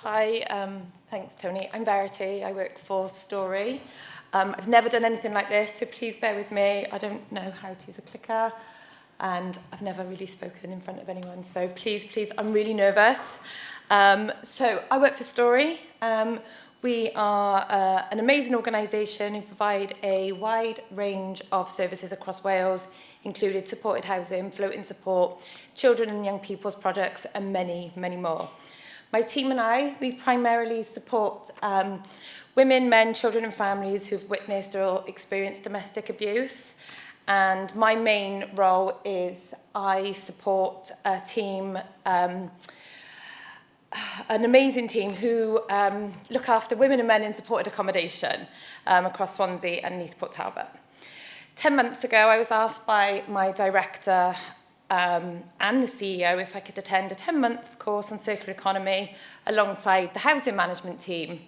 Hi, thanks Tony. I'm Verity, I work for Stori. I've never done anything like this, so please bear with me. I don't know how to use a clicker and I've never really spoken in front of anyone, so please, I'm really nervous. So I work for Stori. We are an amazing organisation who provide a wide range of services across Wales, including supported housing, floating support, children and young people's products, and many, many more. My team and I, we primarily support women, men, children and families who've witnessed or experienced domestic abuse. And my main role is I support a team, an amazing team who look after women and men in supported accommodation across Swansea and Port Talbot. 10 months ago, I was asked by my director and the CEO if I could attend a 10-month course on circular economy alongside the housing management team.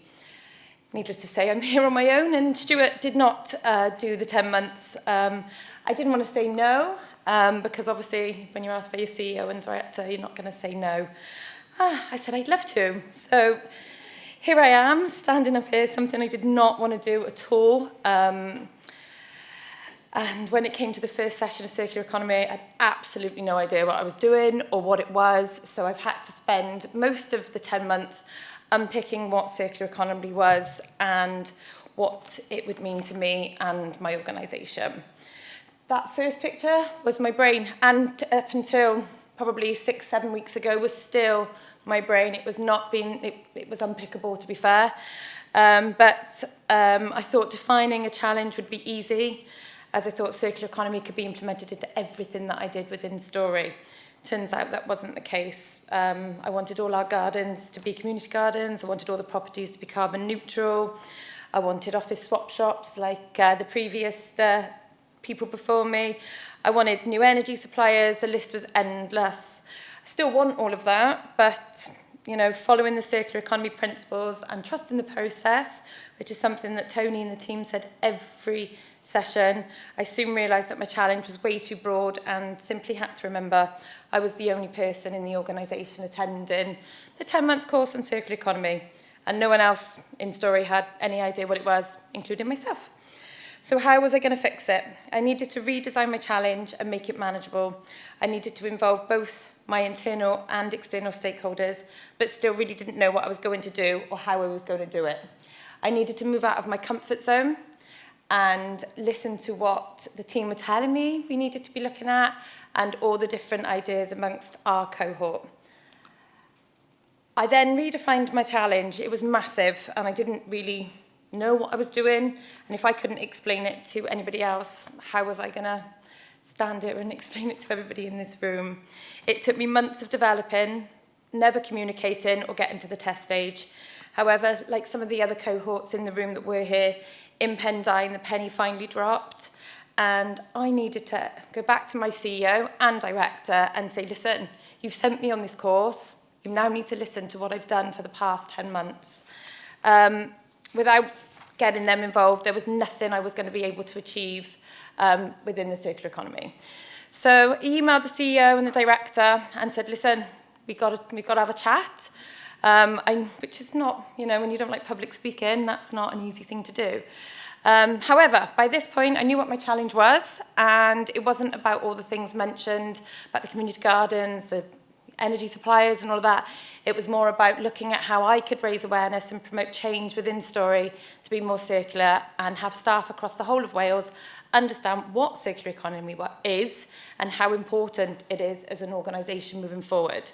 Needless to say, I'm here on my own, and Stuart did not do the 10 months. I didn't want to say no, because obviously when you're asked by your CEO and director, you're not going to say no. I said I'd love to. So here I am, standing up here, something I did not want to do at all. And when it came to the first session of circular economy, I had absolutely no idea what I was doing or what it was. So I've had to spend most of the 10 months unpicking what circular economy was and what it would mean to me and my organisation. That first picture was my brain, and up until probably 6-7 weeks ago was still my brain. It was it was unpickable, to be fair. But I thought defining a challenge would be easy, as I thought circular economy could be implemented into everything that I did within Stori. Turns out that wasn't the case. I wanted all our gardens to be community gardens. I wanted all the properties to be carbon neutral. I wanted office swap shops like the previous people before me. I wanted new energy suppliers. The list was endless. I still want all of that, but following the circular economy principles and trusting the process, which is something that Tony and the team said every session, I soon realised that my challenge was way too broad and simply had to remember I was the only person in the organisation attending the 10-month course on circular economy, and no one else in Stori had any idea what it was, including myself. So how was I going to fix it? I needed to redesign my challenge and make it manageable. I needed to involve both my internal and external stakeholders, but still really didn't know what I was going to do or how I was going to do it. I needed to move out of my comfort zone and listen to what the team were telling me we needed to be looking at and all the different ideas amongst our cohort. I then redefined my challenge. It was massive and I didn't really know what I was doing, and if I couldn't explain it to anybody else, how was I going to stand here and explain it to everybody in this room? It took me months of developing, never communicating or getting to the test stage. However, like some of the other cohorts in the room that were here, in Pendine, the penny finally dropped, and I needed to go back to my CEO and director and say, listen, you've sent me on this course, you now need to listen to what I've done for the past 10 months. Without getting them involved, there was nothing I was going to be able to achieve within the circular economy. So I emailed the CEO and the director and said, listen, we got to have a chat. Which is not, when you don't like public speaking, that's not an easy thing to do. However, by this point, I knew what my challenge was, and it wasn't about all the things mentioned, about the community gardens, the energy suppliers and all of that. It was more about looking at how I could raise awareness and promote change within Stori to be more circular and have staff across the whole of Wales understand what circular economy is and how important it is as an organisation moving forward.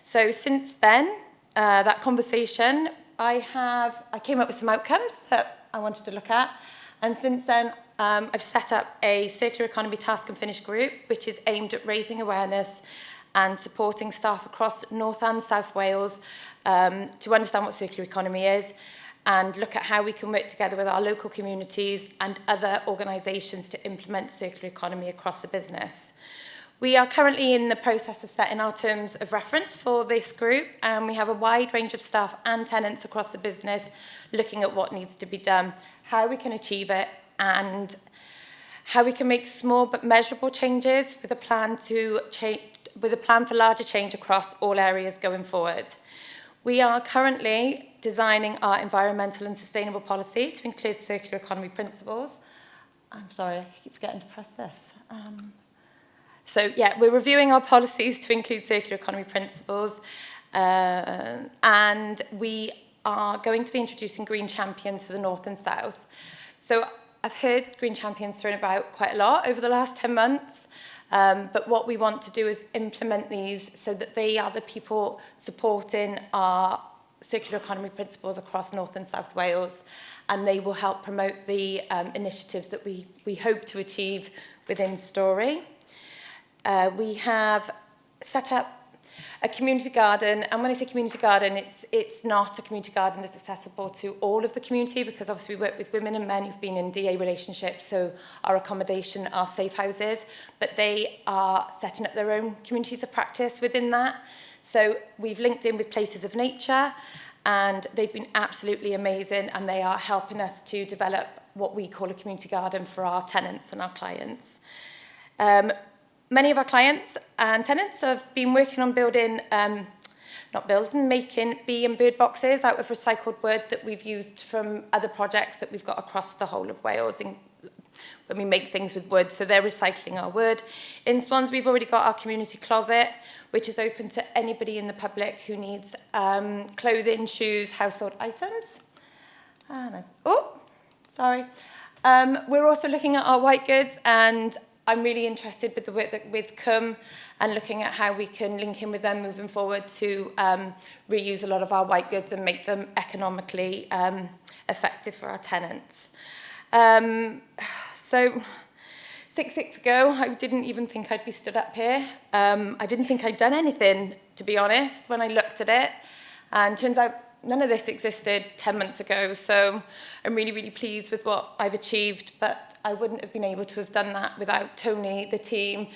So since then, that conversation, I came up with some outcomes that I wanted to look at, and since then I've set up a circular economy task and finish group which is aimed at raising awareness and supporting staff across North and South Wales to understand what circular economy is and look at how we can work together with our local communities and other organisations to implement circular economy across the business. We are currently in the process of setting our terms of reference for this group, and we have a wide range of staff and tenants across the business looking at what needs to be done, how we can achieve it, and how we can make small but measurable changes with a plan for larger change across all areas going forward. We are currently designing our environmental and sustainable policy to include circular economy principles. I'm sorry, I keep forgetting to press this. So yeah, we're reviewing our policies to include circular economy principles, and we are going to be introducing green champions for the North and South. So I've heard green champions thrown about quite a lot over the last 10 months, but what we want to do is implement these so that they are the people supporting our circular economy principles across North and South Wales, and they will help promote the initiatives that we hope to achieve within Stori. We have set up a community garden, and when I say community garden, it's not a community garden that's accessible to all of the community, because obviously we work with women and men who've been in DA relationships, so our accommodation are safe houses, but they are setting up their own communities of practice within that. So we've linked in with Places of Nature, and they've been absolutely amazing, and they are helping us to develop what we call a community garden for our tenants and our clients. Many of our clients and tenants have been working on making bee and bird boxes out of recycled wood that we've used from other projects that we've got across the whole of Wales when we make things with wood. So they're recycling our wood. In Swans, we've already got our community closet, which is open to anybody in the public who needs clothing, shoes, household items. We're also looking at our white goods, and I'm really interested with the work with CUM and looking at how we can link in with them moving forward to reuse a lot of our white goods and make them economically effective for our tenants. So 6 weeks ago, I didn't even think I'd be stood up here. I didn't think I'd done anything, to be honest, when I looked at it. And turns out none of this existed 10 months ago. So I'm really, really pleased with what I've achieved, but I wouldn't have been able to have done that without Tony, the team,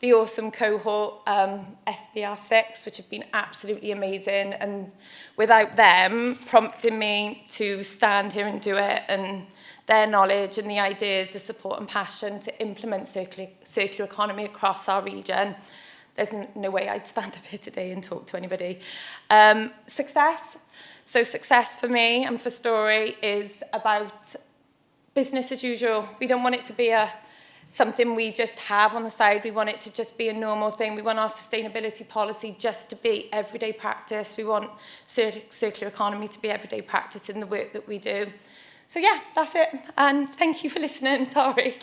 the awesome cohort, SBR6, which have been absolutely amazing, and without them prompting me to stand here and do it, and their knowledge and the ideas, the support and passion to implement circular economy across our region, there's no way I'd stand up here today and talk to anybody. Success. So success for me and for Stori is about business as usual. We don't want it to be something we just have on the side. We want it to just be a normal thing. We want our sustainability policy just to be everyday practice. We want circular economy to be everyday practice in the work that we do. So yeah, that's it. And thank you for listening. Sorry.